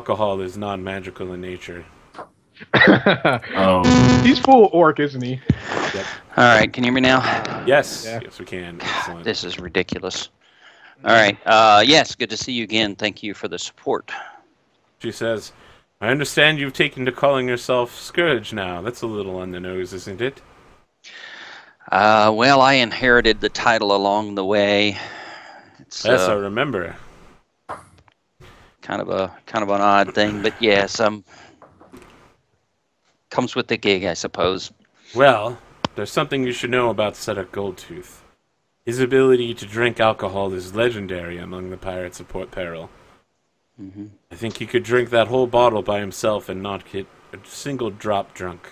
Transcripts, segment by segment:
alcohol is non-magical in nature. Oh. He's full orc, isn't he? Yep. All right, can you hear me now? Yes. Yeah. Yes, we can. Excellent. This is ridiculous. All right. Yes, good to see you again. Thank you for the support. She says, I understand you've taken to calling yourself Scourge now. That's a little on the nose, isn't it? Well, I inherited the title along the way. It's Yes, I remember. kind of an odd thing, but yes, comes with the gig, I suppose. Well, there's something you should know about Cedric Goldtooth. His ability to drink alcohol is legendary among the pirates of Port Peril. Mm-hmm. I think he could drink that whole bottle by himself and not get a single drop drunk.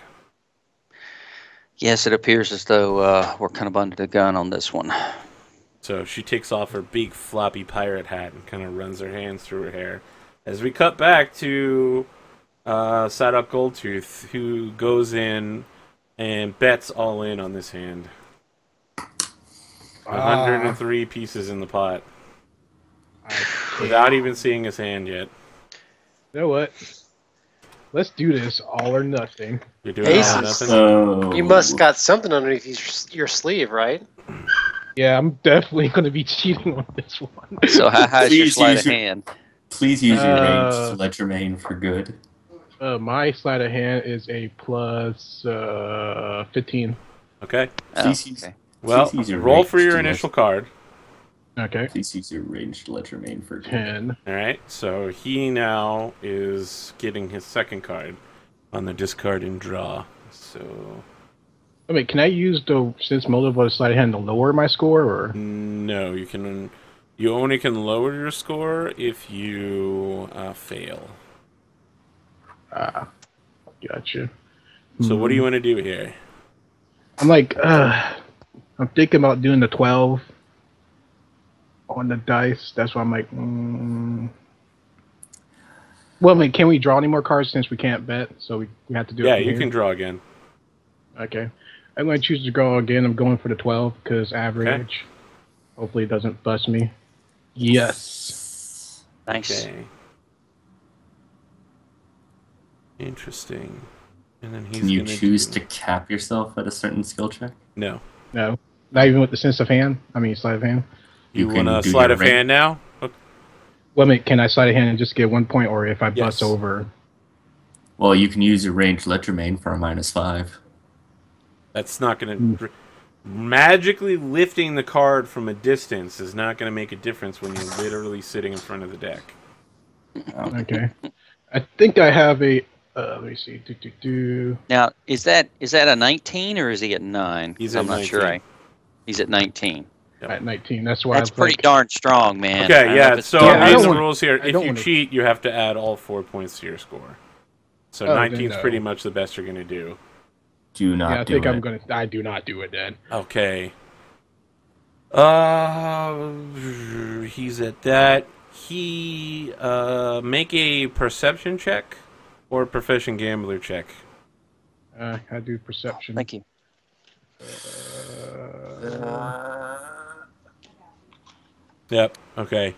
Yes, it appears as though we're kind of under the gun on this one. So she takes off her big floppy pirate hat and kind of runs her hands through her hair. As we cut back to Cedric Goldtooth, who goes in and bets all in on this hand. 103 pieces in the pot. Without even seeing his hand yet. You know what? Let's do this all or nothing. You're doing Aces. all or nothing? So You must got something underneath your sleeve, right? Yeah, I'm definitely going to be cheating on this one. So how's your Please sleight use of your- hand? please use your range to let your main for good. My sleight of hand is a plus 15. Okay. Please use, Okay. Well, please use your roll range for your to initial card. Okay. Please use your range to let your main for good. 10. Alright, so he now is getting his second card on the discard and draw. So, I mean, can I use the since motive of the sleight of hand to lower my score, or? no, you only can lower your score if you fail. Gotcha. So what do you want to do here? I'm like, I'm thinking about doing the 12 on the dice. That's why I'm like, Well, I mean, can we draw any more cards since we can't bet? So we have to do it. Yeah, from you here? can draw again. Okay. I'm going to choose to draw again. I'm going for the 12 because average. Okay. Hopefully it doesn't bust me. Yes. Nice. Okay. Interesting. And then he's Can you gonna choose do... to cap yourself at a certain skill check? No. No. Not even with the sense of hand. I mean, sleight of hand. You can want to do sleight your of range. hand now? Okay. Well, I mean, can I sleight of hand and just get 1 point, or if I bust Yes. over? Well, you can use your range ledger main for a -5. That's not going to... Magically lifting the card from a distance is not going to make a difference when you're literally sitting in front of the deck. Okay. I think I have a. Let me see. Now, is that a 19 or is he at 9? He's I'm at not sure. 19. He's at 19. At 19. That's why That's I was pretty like, darn strong, man. I Okay, don't know yeah, if it's so Yeah, I read don't the wanna- rules here. I If don't you wanna- cheat, you have to add all 4 points to your score. So Oh, then 19 is no. pretty much the best you're going to do. Do not Yeah, I do think it. I'm gonna. I do not do it then. Okay. He's at that. He make a perception check or a proficient gambler check. I do perception. Thank you. Yep. Okay.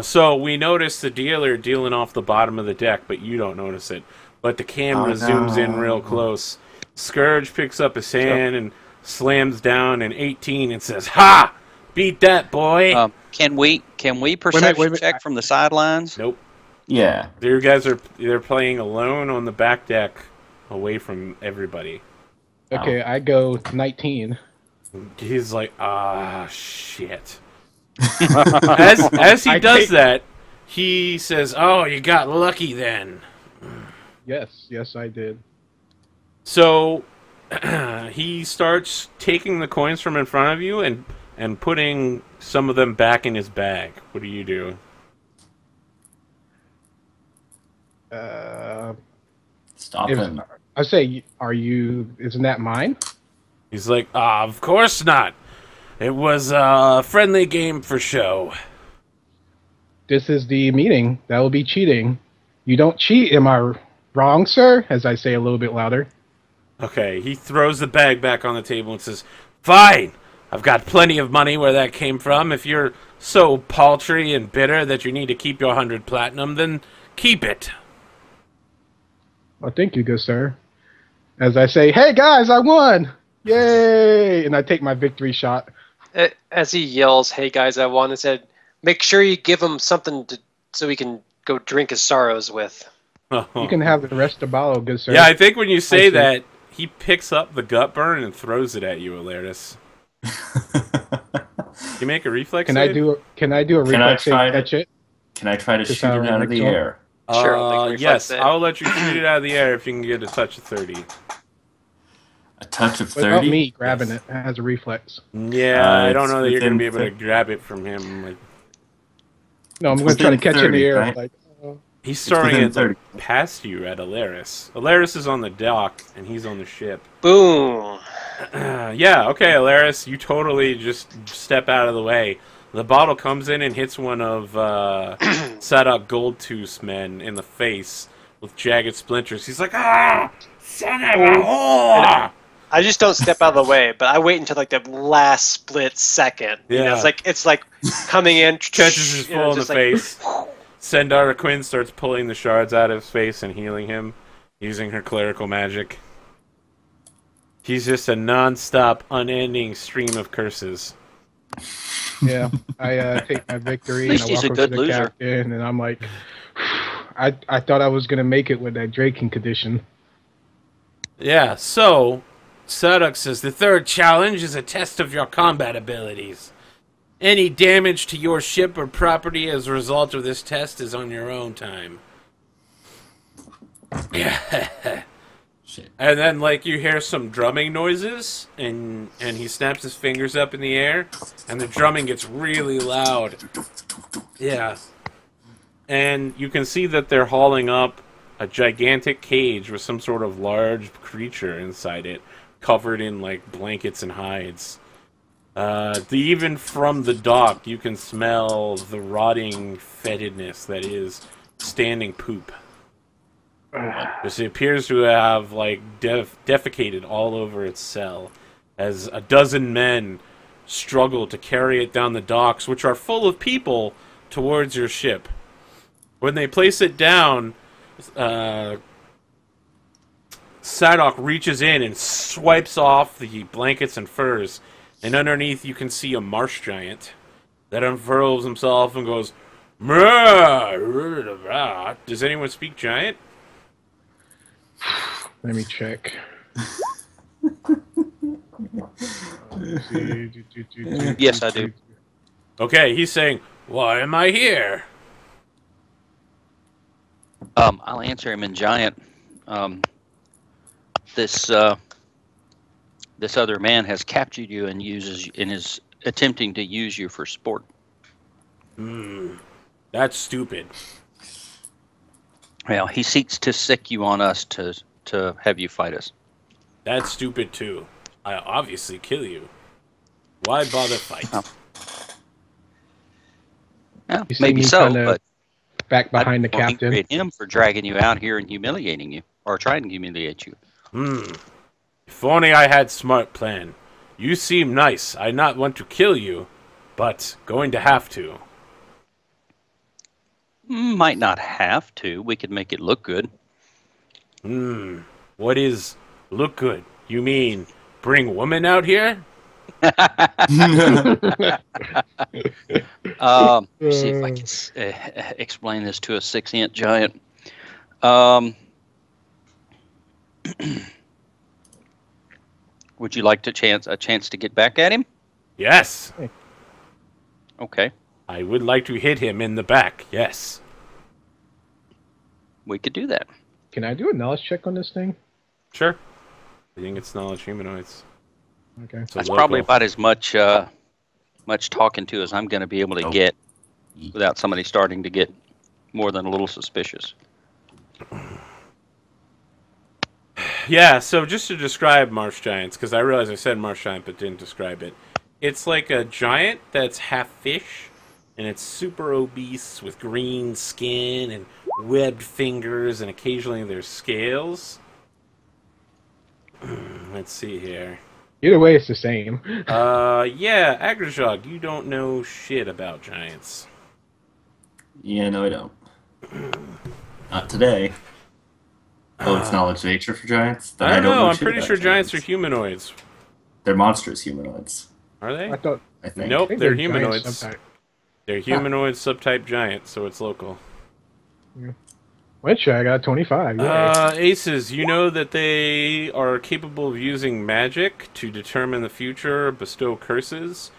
So we notice the dealer dealing off the bottom of the deck, but you don't notice it. But the camera zooms in real close. Scourge picks up his hand and slams down an 18 and says, "Ha! Beat that, boy!" Can we perception wait a minute. check from the sidelines? Nope. Yeah. You guys they're playing alone on the back deck, away from everybody. Okay, I go 19. He's like, "Ah, shit." as he does that, he says, "Oh, you got lucky then." Yes, I did. So he starts taking the coins from in front of you and putting some of them back in his bag. What do you do? Stop If- him. I say, isn't that mine? He's like, "Of course not. It was a friendly game for show." This is the meeting. That will be cheating. You don't cheat, am I wrong, sir? As I say a little bit louder. Okay, he throws the bag back on the table and says, "Fine. I've got plenty of money where that came from. If you're so paltry and bitter that you need to keep your 100 platinum, then Keep it. Well, thank you, good sir. As I say, hey guys, I won! Yay! And I take my victory shot. As he yells, "Hey guys, I won!" and said, "Make sure you give him something so he can go drink his sorrows with." You can have the rest of the bottle, good sir. Yeah, I think when you say see. that, he picks up the gut burn and throws it at you, Alaris. You make a reflex Can save? I do a reflex save try to catch it? Can I try to Just shoot how it out of the next one? air? Sure, I'll make a reflex Yes, save. I'll let you shoot it out of the air if you can get a touch of 30. A touch of Without 30? me grabbing it as a reflex. Yeah, I don't it's know that you're going to within be able to grab it from him. Like, No, I'm It's going to try to within catch it in the 30, air. right? Like, he's throwing within it like, 30. past you at Alaris. Alaris is on the dock, and he's on the ship. Boom. Yeah, okay, Alaris, you totally just step out of the way. The bottle comes in and hits one of Sadok Goldtooth's men in the face with jagged splinters. He's like, ah! Son of a whore! I just don't step out of the way, but I wait until like the last split second. You know, Yeah. it's like coming in, Catches his you know, full in the just like, face. Sendara Quinn starts pulling the shards out of his face and healing him using her clerical magic. He's just a non-stop, unending stream of curses. yeah, I take my victory At least and I he's walk a over good to the loser. captain, and I'm like, I thought I was going to make it with that Draken condition. Yeah, so Sadok says the third challenge is a test of your combat abilities. Any damage to your ship or property as a result of this test is on your own time. Yeah. Shit. And then, like, you hear some drumming noises, and he snaps his fingers up in the air, and the drumming gets really loud. Yeah. And you can see that they're hauling up a gigantic cage with some sort of large creature inside it, covered in, like, blankets and hides. Even from the dock, you can smell the rotting fetidness that is standing poop. It appears to have, like, defecated all over its cell, as a dozen men struggle to carry it down the docks, which are full of people, towards your ship. When they place it down, Sadok reaches in and swipes off the blankets and furs, and underneath you can see a marsh giant that unfurls himself and goes, "Mrrr." Does anyone speak giant? Let me check. Yes, I do. Okay, he's saying, "Why am I here?" I'll answer him in giant. This other man has captured you and is attempting to use you for sport. That's stupid. Well, he seeks to sick you on us to have you fight us. That's stupid too. I obviously kill you. Why bother fight? Oh. Yeah, You see maybe me so, kinda but Back behind the I don't captain. ingredient him for dragging you out here and humiliating you, or trying to humiliate you. If only I had smart plan. You seem nice. I not want to kill you, but going to have to. Might not have to. We could make it look good. What is look good? You mean bring women out here? See if I can explain this to a 6-inch giant. Would you like a chance to get back at him? Yes. Okay, I would like to hit him in the back. Yes. we could do that. Can I do a knowledge check on this thing? Sure. I think it's knowledge humanoids. Okay. So That's local. probably about as much talking to as I'm going to be able to get without somebody starting to get more than a little suspicious. Yeah, so just to describe marsh giants, because I realized I said marsh giant but didn't describe it. It's like a giant that's half fish, and it's super obese with green skin and webbed fingers, and occasionally there's scales. Let's see here. Either way, it's the same. Yeah, Agrajog, you don't know shit about giants. Yeah, no, I don't. Not today. Oh, it's knowledge nature for giants? Then I don't know. I'm shit pretty about sure giants are humanoids. They're monstrous humanoids, Are they? I thought. I think. Nope, I think they're giant humanoids. subtype. They're humanoid subtype giant, so it's local. Which I got 25. Yeah. Aces, you know that they are capable of using magic to determine the future, bestow curses,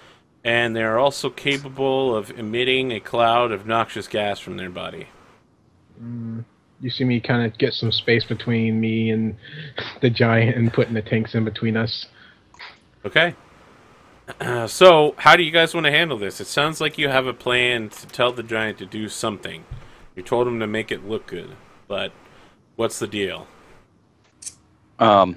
and they are also capable of emitting a cloud of noxious gas from their body. You see me kind of get some space between me and the giant and putting the tanks in between us. Okay. So, how do you guys want to handle this? It sounds like you have a plan to tell the giant to do something. You told him to make it look good, but what's the deal? So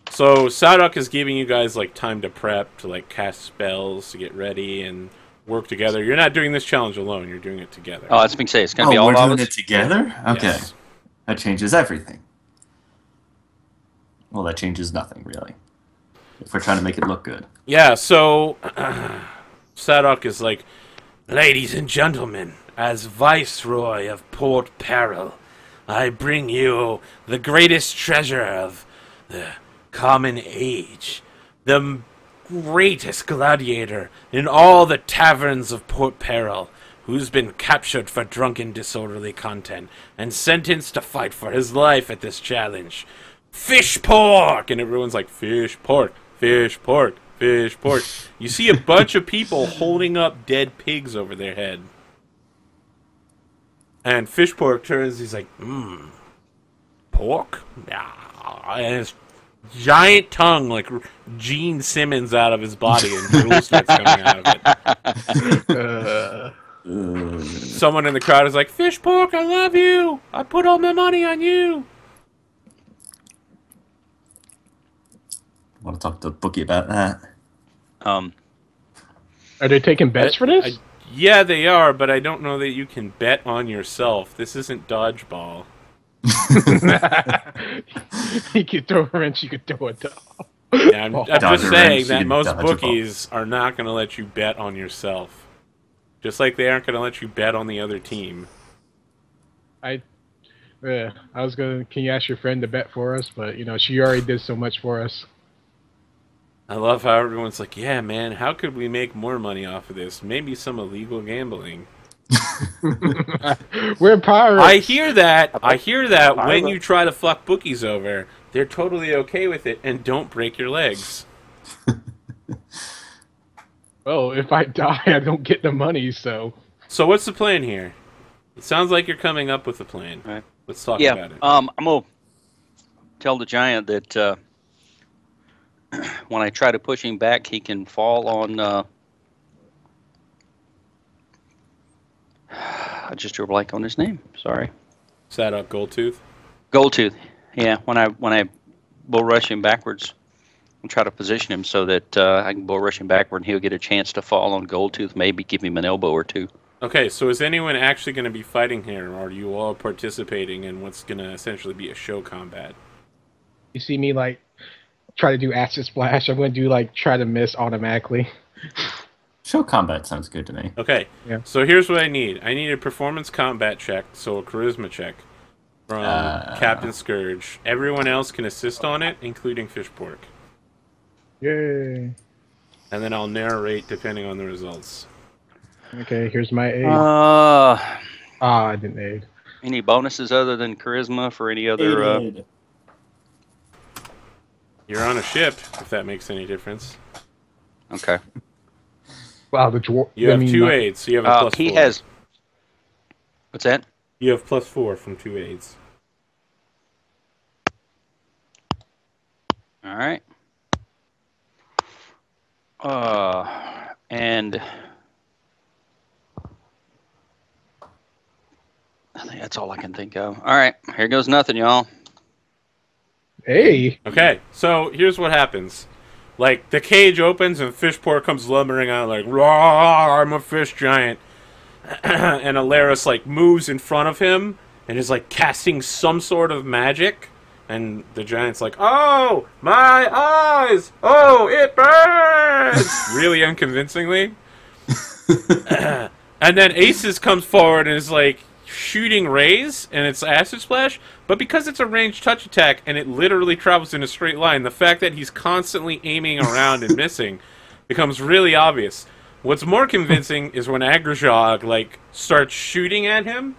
Sadok is giving you guys like time to prep, to like cast spells, to get ready and work together. You're not doing this challenge alone. You're doing it together. Oh, that's being said. It's going to be all we're of doing us. it together? Okay. Yes. That changes everything. Well, that changes nothing, really. If we're trying to make it look good. Yeah, so Sadok is like, ladies and gentlemen, as Viceroy of Port Peril, I bring you the greatest treasure of the common age, the greatest gladiator in all the taverns of Port Peril, who's been captured for drunken disorderly content and sentenced to fight for his life at this challenge. Fish pork! And everyone's like, fish pork, fish pork, fish pork. You see a bunch of people holding up dead pigs over their head. And fish pork turns, he's like, pork? Nah. And his giant tongue, like Gene Simmons out of his body, and drool starts coming out of it. Someone in the crowd is like, fish pork, I love you! I put all my money on you! Want to talk to Bookie about that? Are they taking bets for this? Yeah, they are, but I don't know that you can bet on yourself. This isn't dodgeball. You could throw a wrench, you could throw a doll. Yeah, I'm just saying that you most dodge a ball. bookies are not going to let you bet on yourself. Just like they aren't going to let you bet on the other team. I was gonna. Can you ask your friend to bet for us? But she already did so much for us. I love how everyone's like, yeah, man, how could we make more money off of this? Maybe some illegal gambling. We're pirates. I hear that when you try to fuck bookies over, they're totally okay with it and don't break your legs. Well, if I die, I don't get the money, so... So what's the plan here? It sounds like you're coming up with a plan. Right. Let's talk about it. I'm going to tell the giant that when I try to push him back, he can fall on... I just drew a blank on his name. Sorry. Sadok Goldtooth? Goldtooth. Yeah, when I bull rush him backwards, and try to position him so that I can bull rush him backward and he'll get a chance to fall on Goldtooth, maybe give him an elbow or two. Okay, so is anyone actually going to be fighting here, or are you all participating in what's going to essentially be a show combat? You see me, try to do acid splash. I'm going to do, try to miss automatically. Show combat sounds good to me. Okay, Yeah. So here's what I need. I need a performance combat check, so a charisma check from Captain Scourge. Everyone else can assist on it, including Fishpork. Yay. And then I'll narrate depending on the results. Okay, here's my aid. I didn't aid. Any bonuses other than charisma for any other... You're on a ship, if that makes any difference. Okay. Wow, the dwarf... You have 2 aids, so you have a plus 4. He has... What's that? You have plus 4 from 2 aids. All right. And I think that's all I can think of. All right, here goes nothing, y'all. Hey! Okay, so here's what happens. The cage opens and Fishpork comes lumbering out like, "Rawr, I'm a fish giant." And Alaris, moves in front of him and is, casting some sort of magic. And the giant's like, "Oh, my eyes! Oh, it burns!" Really unconvincingly. And then Aces comes forward and is like, shooting rays, and it's acid splash, but because it's a ranged touch attack and it literally travels in a straight line, the fact that he's constantly aiming around and missing becomes really obvious. What's more convincing is when Agrajog, like, starts shooting at him,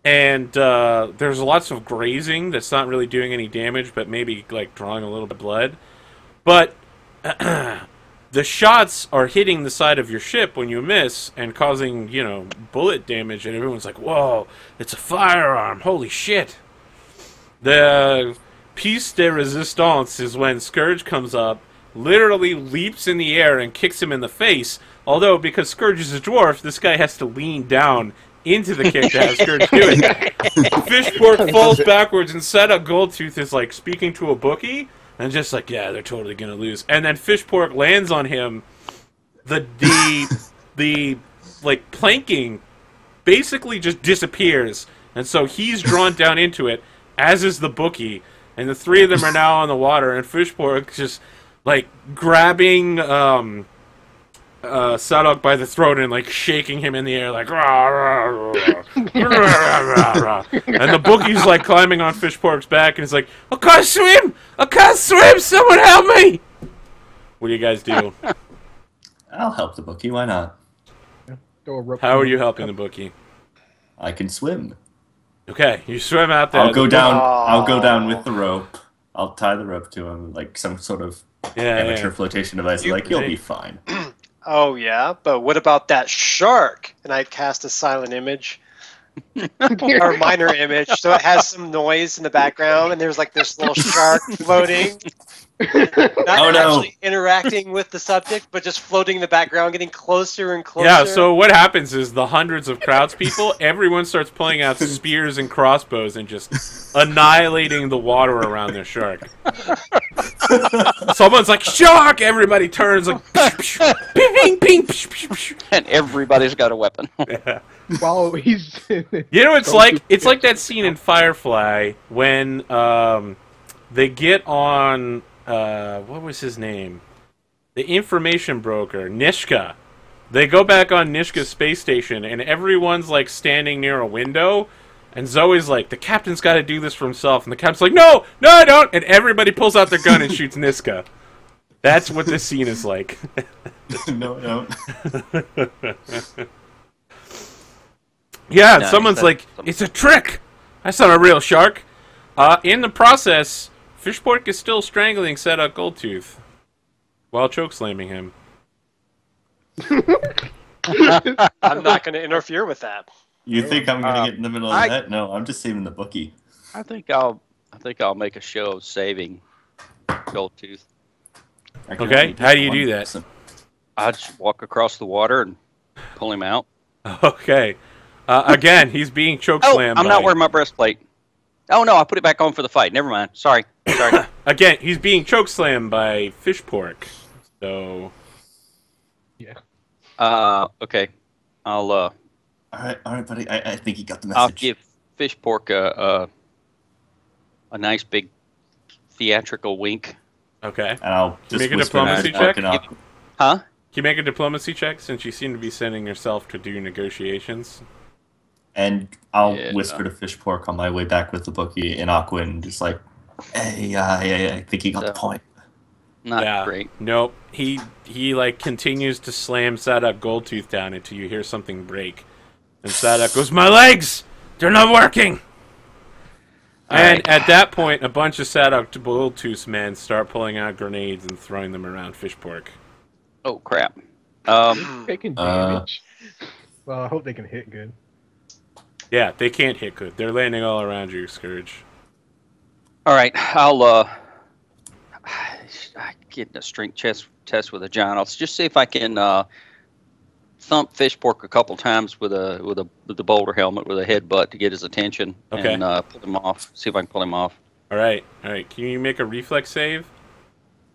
and there's lots of grazing that's not really doing any damage, but maybe, like, drawing a little bit of blood. But the shots are hitting the side of your ship when you miss and causing, you know, bullet damage, and everyone's like, whoa, it's a firearm, holy shit. The piece de resistance is when Scourge comes up, literally leaps in the air and kicks him in the face, although because Scourge is a dwarf, this guy has to lean down into the kick to have Scourge do it. Fishpork falls backwards, and Setup Goldtooth is, like, speaking to a bookie, and just like, yeah, they're totally gonna lose. And then Fishpork lands on him. The like planking basically just disappears, and so he's drawn down into it, as is the bookie. And the three of them are now on the water, and Fishpork just like grabbing Sadok by the throat and like shaking him in the air, like rah, rah, rah, rah, rah. And the bookie's like climbing on Fishpork's back, and he's like, I can't swim! I can't swim! Someone help me! What do you guys do? I'll help the bookie. Why not? Throw a rope. How are you helping the bookie? I can swim. Okay, you swim out there. I'll go down. I'll go down with the rope. I'll tie the rope to him, like some sort of amateur flotation device. You'll be fine. Oh, yeah? But what about that shark? And I cast a silent image. Or minor image, so it has some noise in the background, and there's like this little shark floating. Not actually interacting with the subject, but just floating in the background, getting closer and closer. Yeah, so what happens is the hundreds of crowdspeople, everyone starts pulling out spears and crossbows and just annihilating the water around their shark. Someone's like, shark! Everybody turns like, ping, ping, ping. And everybody's got a weapon. Yeah. While he's... You know, it's like that scene in Firefly when they get on... what was his name? The information broker, Nishka. They go back on Nishka's space station, and everyone's, like, standing near a window, and Zoe's like, the captain's got to do this for himself, and the captain's like, no, I don't, and everybody pulls out their gun and shoots Nishka. That's what this scene is like. No. Yeah, someone's like, it's a trick! That's not a real shark! In the process... Fishpork is still strangling Setup Goldtooth while chokeslamming him. I'm not going to interfere with that. You think I'm going to get in the middle of that? No, I'm just saving the bookie. I think I'll make a show of saving Goldtooth. Okay, how do you do that? I just walk across the water and pull him out. Okay. Again, he's being chokeslammed. I'm not wearing my breastplate. Oh no, I put it back on for the fight. Never mind. Sorry. Again, he's being chokeslammed by Fishpork. So. Yeah. Okay. All right, buddy. I think he got the message. I'll give Fishpork a nice big theatrical wink. Okay. And I'll just make a diplomacy check. Huh? Can you make a diplomacy check since you seem to be sending yourself to do negotiations? And I'll whisper to Fishpork on my way back with the bookie in Aquin, just like, hey, I think he got the point. Not great. Nope. He like continues to slam Setup Goldtooth down until you hear something break. And Setup goes, my legs! They're not working! And at that point, a bunch of Setup Goldtooth's men start pulling out grenades and throwing them around Fishpork. Oh, crap. Taking damage. Well, I hope they can hit good. Yeah, they can't hit good. They're landing all around you, Scourge. All right, I'll get in a strength test with a giant. I'll just see if I can thump Fishpork a couple times with the boulder helmet with a headbutt to get his attention and pull him off. See if I can pull him off. All right. Can you make a reflex save?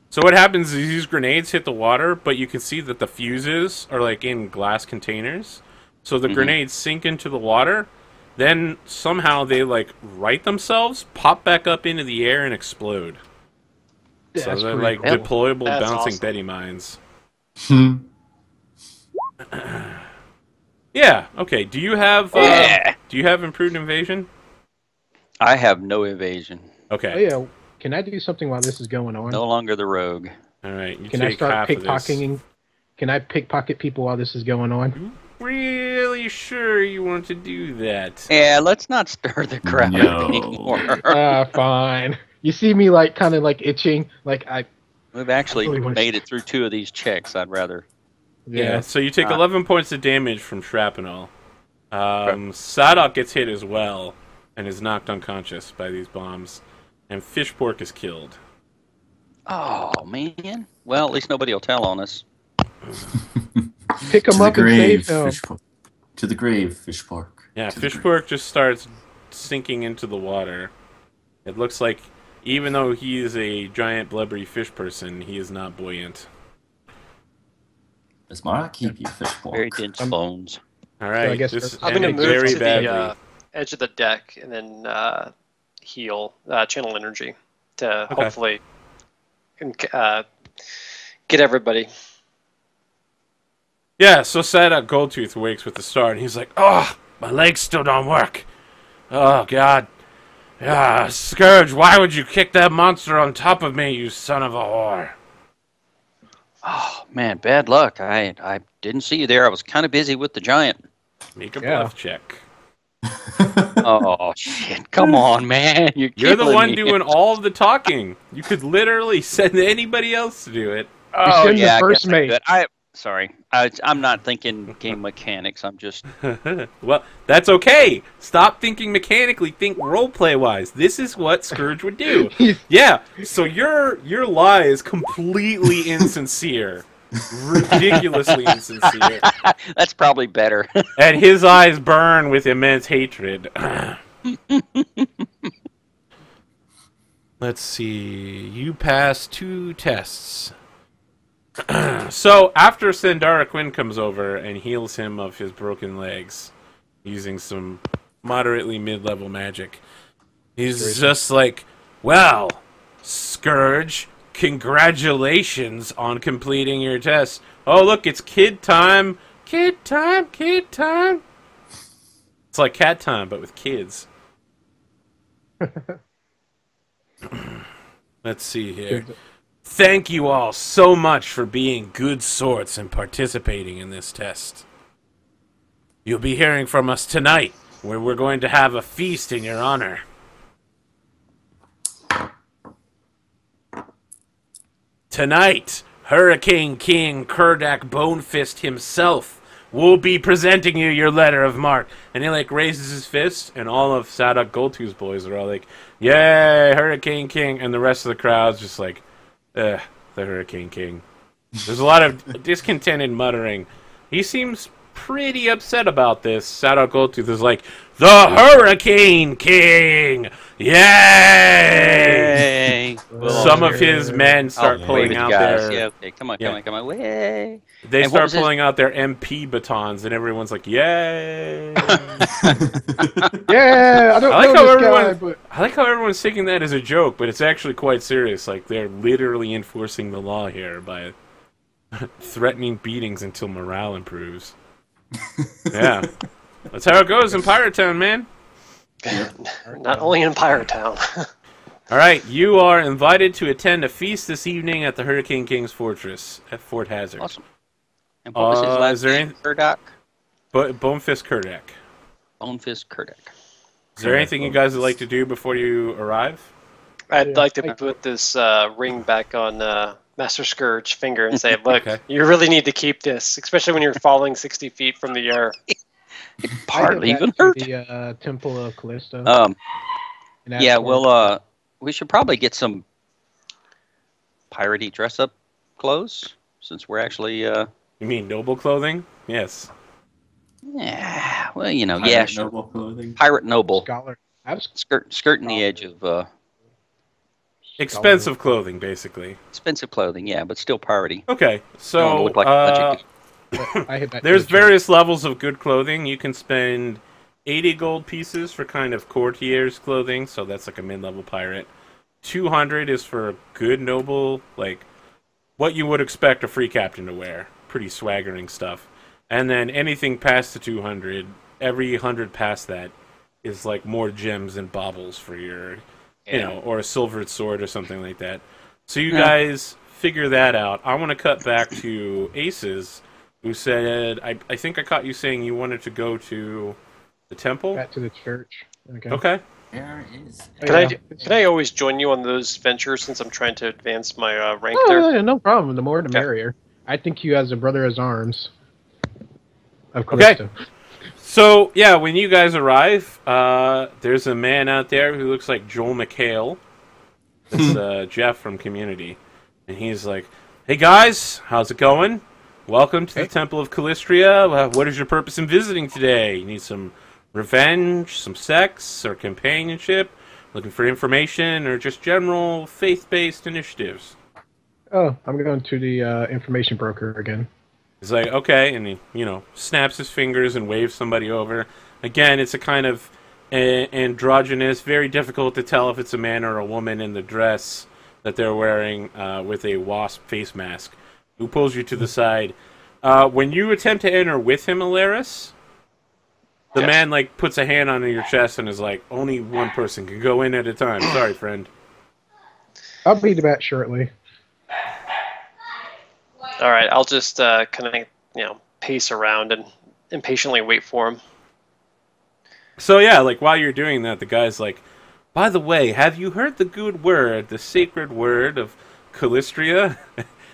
So what happens is these grenades hit the water, but you can see that the fuses are like in glass containers. So the grenades sink into the water. Then somehow they like right themselves, pop back up into the air, and explode. Yeah, so they're like cool. deployable That's bouncing awesome. Betty mines. Yeah. Okay. Do you have? Do you have improved evasion? I have no evasion. Okay. Oh yeah. Can I do something while this is going on? No longer the rogue. All right. You Can I take start half of this. pickpocketing? Can I pickpocket people while this is going on? Really sure you want to do that? Yeah, let's not stir the crowd No. anymore. Fine. You see me like kind of like itching, like I. We've actually really wanna- made it through 2 of these checks. I'd rather. Yeah. So you take 11 points of damage from shrapnel. Sadok gets hit as well and is knocked unconscious by these bombs, and Fishpork is killed. Oh man. Well, at least nobody will tell on us. Pick him up and save him. Fishpork. To the grave, Fishpork. Yeah, To the Fishpork just starts sinking into the water. It looks like, even though he is a giant blubbery fish person, he is not buoyant. Does Mara keep you, Fishpork? Very dense bones. All right, I guess this I'm going to ended move very to badly. the edge of the deck and then heal, channel energy to hopefully get everybody. Yeah, so Sadok Goldtooth wakes with the start, and he's like, "Oh, my legs still don't work. Oh, God. Yeah, Scourge, why would you kick that monster on top of me, you son of a whore?" Oh man, bad luck. I didn't see you there. I was kind of busy with the giant. Make a bluff check. Oh shit! Come on, man. You're the killing one me. doing all of the talking. You could literally send anybody else to do it. Oh send the yeah, first I guess I mate. could. Sorry. I'm not thinking game mechanics. I'm just. Well, that's okay. Stop thinking mechanically. Think roleplay-wise. This is what Scourge would do. Yeah. So your lie is completely insincere, ridiculously insincere, That's probably better. and his eyes burn with immense hatred. Let's see. You passed 2 tests. So, after Sandara Quinn comes over and heals him of his broken legs, using some moderately mid-level magic, he's just like, "Well, Scourge, congratulations on completing your test. Oh, look, it's kid time. Kid time, kid time." It's like cat time, but with kids. Let's see here. Thank you all so much for being good sorts and participating in this test. You'll be hearing from us tonight, where we're going to have a feast in your honor. Tonight, Hurricane King Kurdak Bonefist himself will be presenting you your letter of marque. And he like raises his fist, and all of Sadok Goldtooth's boys are all like, "Yay, Hurricane King!" And the rest of the crowd's just like, the Hurricane King. There's a lot of discontented muttering. He seems pretty upset about this. Sadok Goldtooth is like, "The Hurricane King! Yay!" Some of his men start pulling out their... Yeah, okay, come on. Way. They And start pulling out their MP batons, and everyone's like, "Yay!" Yeah, I don't I like know how this guy, but I like how everyone's taking that as a joke, but it's actually quite serious. Like, they're literally enforcing the law here by threatening beatings until morale improves. Yeah. That's how it goes in Pirate Town, man. Not only in Pirate Town. All right, you are invited to attend a feast this evening at the Hurricane King's Fortress at Fort Hazard. Awesome. And what was his last is there name? Kurdak? Bonefist Kurdak. Bonefist Kurdak. Is there anything you guys would like to do before you arrive? I'd like to put this ring back on Master Scourge's finger and say, "Look, Okay. you really need to keep this, especially when you're falling 60 feet from the air." Hardly I even go hurt. back to the Temple of Callisto. Um, and ask yeah, for- well, we should probably get some piratey dress-up clothes since we're actually. You mean noble clothing? Yes. Yeah, well, yeah, Pirate sure. noble clothing. Pirate noble, scholar. I was skirting the edge of Expensive clothing, basically. expensive clothing. Yeah, but still piratey. Okay, Don't so look like a magic. I hit that. there's to the church. various levels of good clothing. You can spend 80 gold pieces for kind of courtier's clothing, so that's like a mid-level pirate. 200 is for good noble, like what you would expect a free captain to wear. Pretty swaggering stuff. And then anything past the 200, every 100 past that is like more gems and baubles for your, you know, or a silvered sword or something like that. So you guys figure that out. I want to cut back to Aces, who said, I think I caught you saying you wanted to go to the temple? Back to the church. Okay. There is. Can I always join you on those ventures since I'm trying to advance my rank there? Oh, yeah, no problem. The more the merrier. I think you as a brother as arms. Of Okay. Callisto. So, yeah, when you guys arrive, there's a man out there who looks like Joel McHale. It's Jeff from Community. And he's like, hey guys, how's it going? Welcome to the Temple of Callistria. What is your purpose in visiting today? You need some revenge, some sex, or companionship? Looking for information, or just general faith-based initiatives? Oh, I'm going to the information broker again. He's like, okay, and he, snaps his fingers and waves somebody over. Again, it's a kind of androgynous, very difficult to tell if it's a man or a woman in the dress that they're wearing with a wasp face mask, who pulls you to the side. When you attempt to enter with him, Alaris, the man, puts a hand on your chest and is like, only one person can go in at a time. Sorry, friend. I'll be back shortly. All right, I'll just kind of, pace around and impatiently wait for him. So, yeah, while you're doing that, the guy's like, by the way, have you heard the good word, the sacred word of Callistria?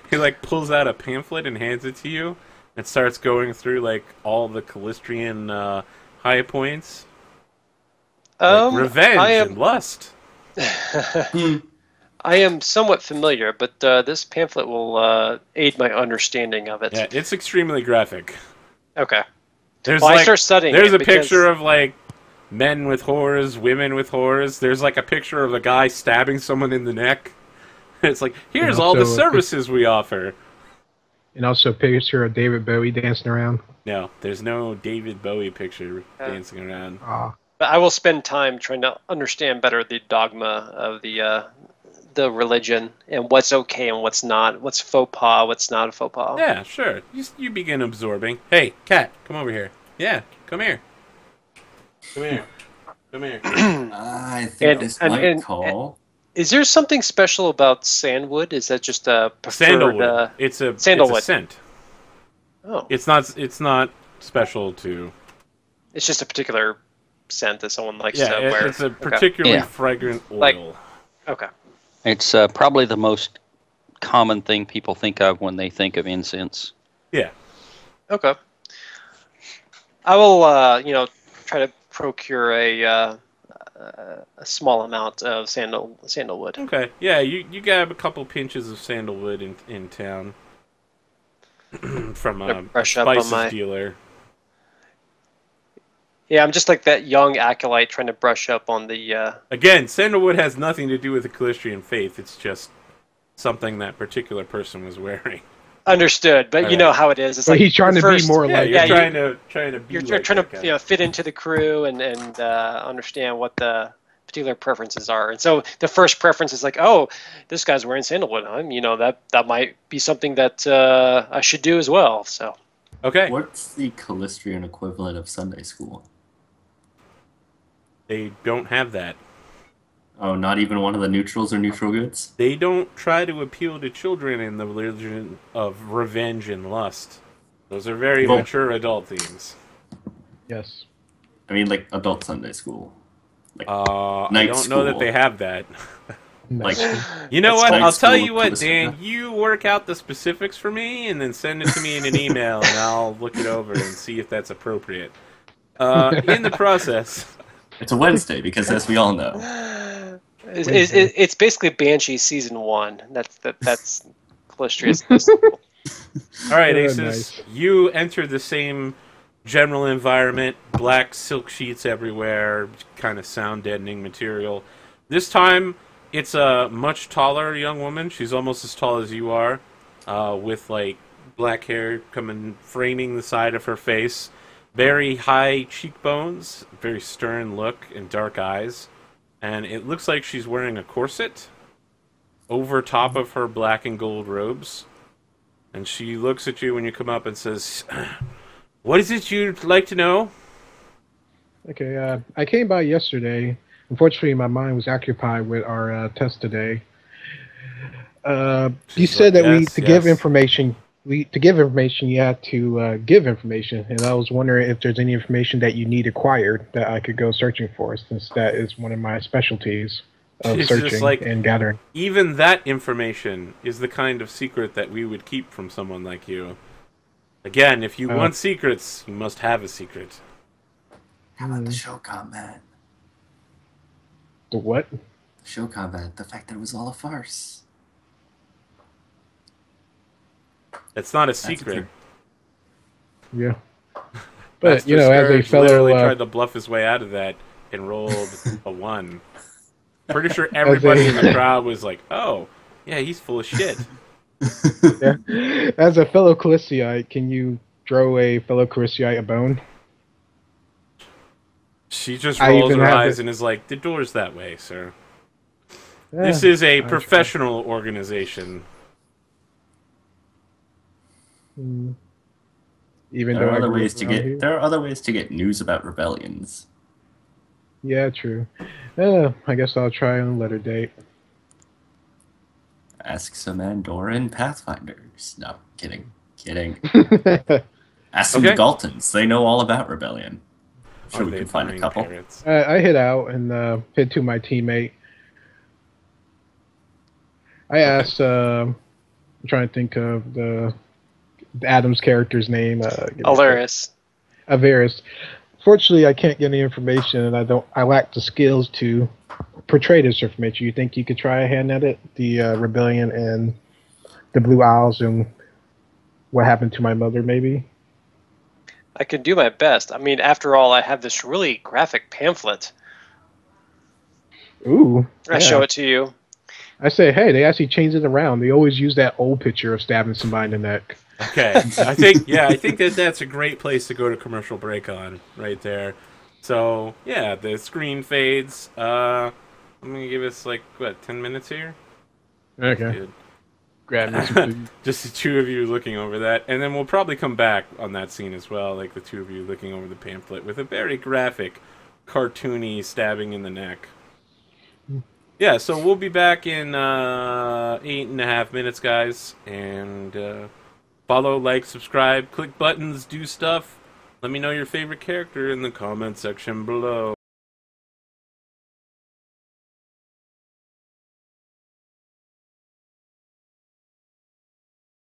He, pulls out a pamphlet and hands it to you and starts going through, all the Callistrian high points. Revenge and lust. I am somewhat familiar, but this pamphlet will aid my understanding of it. Yeah, it's extremely graphic. Okay. I start studying There's it a picture of, men with whores, women with whores. There's, a picture of a guy stabbing someone in the neck. It's like, here's all the services we offer. And also a picture of David Bowie dancing around. No, there's no David Bowie picture dancing around. But I will spend time trying to understand better the dogma of the religion and what's okay and what's not, what's faux pas, what's not a faux pas. Yeah, sure. You begin absorbing. Hey, cat, come over here. Yeah, come here. Come here. Come here. I think this might call. Is there something special about sandwood? Is that just a preferred... Sandalwood. It's a scent. Oh. It's not special to... It's just a particular scent that someone likes to wear. Yeah, it's a particularly fragrant oil. Okay. It's probably the most common thing people think of when they think of incense. Yeah. Okay. I will, try to procure a small amount of sandalwood. Okay. Yeah, you grab a couple pinches of sandalwood in town from a spices dealer. Yeah, I'm just like that young acolyte trying to brush up on the... Again, sandalwood has nothing to do with the Callistrian faith. It's just something that particular person was wearing. Understood, but you know how it is. It's like he's trying to be more like... You're trying to be You're like trying to fit into the crew and understand what the particular preferences are. And so the first preference is like, oh, this guy's wearing sandalwood. That might be something that I should do as well. So. Okay. What's the Callistrian equivalent of Sunday school? They don't have that. Oh, not even one of the neutrals or neutral goods? They don't try to appeal to children in the religion of revenge and lust. Those are very mature adult themes. Yes. I mean, adult Sunday school. I don't know that they have that. You know It's what? night I'll tell school you what, Callistrian. Dan. You work out the specifics for me and then send it to me in an email, and I'll look it over and see if that's appropriate. In the process... It's a Wednesday, because as we all know... It's basically Banshee Season 1. That's Callistria's. All right, Aces. Nice. You enter the same general environment, black silk sheets everywhere, kind of sound deadening material. This time, it's a much taller young woman. She's almost as tall as you are, with black hair framing the side of her face. Very high cheekbones, very stern look, and dark eyes. And it looks like she's wearing a corset over top of her black and gold robes. And she looks at you when you come up and says, what is it you'd like to know? Okay, I came by yesterday. Unfortunately, my mind was occupied with our test today. You said that to give information, you had to give information, and I was wondering if there's any information that you need acquired that I could go searching for, since that is one of my specialties of It's searching just like, and gathering. Even that information is the kind of secret that we would keep from someone like you. Again, if you want secrets, you must have a secret. How about the show combat? The what? The show combat. The fact that it was all a farce. It's not a secret. Yeah. But, Master as a Scourge fellow... literally tried to bluff his way out of that and rolled a 1. Pretty sure everybody in the crowd was like, oh, yeah, he's full of shit. Yeah. As a fellow Caliciite, can you throw a fellow Caliciite a bone? She just rolls her eyes and is like, the door's that way, sir. Yeah, this is a professional organization. Even there are other ways to get news about rebellions. Yeah, true. I guess I'll try on a later date. Ask some Andorran Pathfinders. No, kidding. Ask some Galtons. They know all about rebellion. I'm sure we can find a couple. I hid out and hid to my teammate. I asked, I'm trying to think of the Adam's character's name. Alaris. Avaris. Fortunately, I can't get any information, and I lack the skills to portray this information. You think you could try a hand at it? The rebellion and the Blue Isles and what happened to my mother, maybe? I can do my best. I mean, after all, I have this really graphic pamphlet. Ooh. I show it to you. I say, hey, they actually changed it around. They always use that old picture of stabbing somebody in the neck. Okay, I think that's a great place to go to commercial break on, right there. So, yeah, the screen fades. I'm going to give us, 10 minutes here? Okay. Grab me some food. Just the two of you looking over that. And then we'll probably come back on that scene as well, like the two of you looking over the pamphlet with a very graphic, cartoony stabbing in the neck. Yeah, so we'll be back in 8.5 minutes, guys. And follow, like, subscribe, click buttons, do stuff. Let me know your favorite character in the comment section below.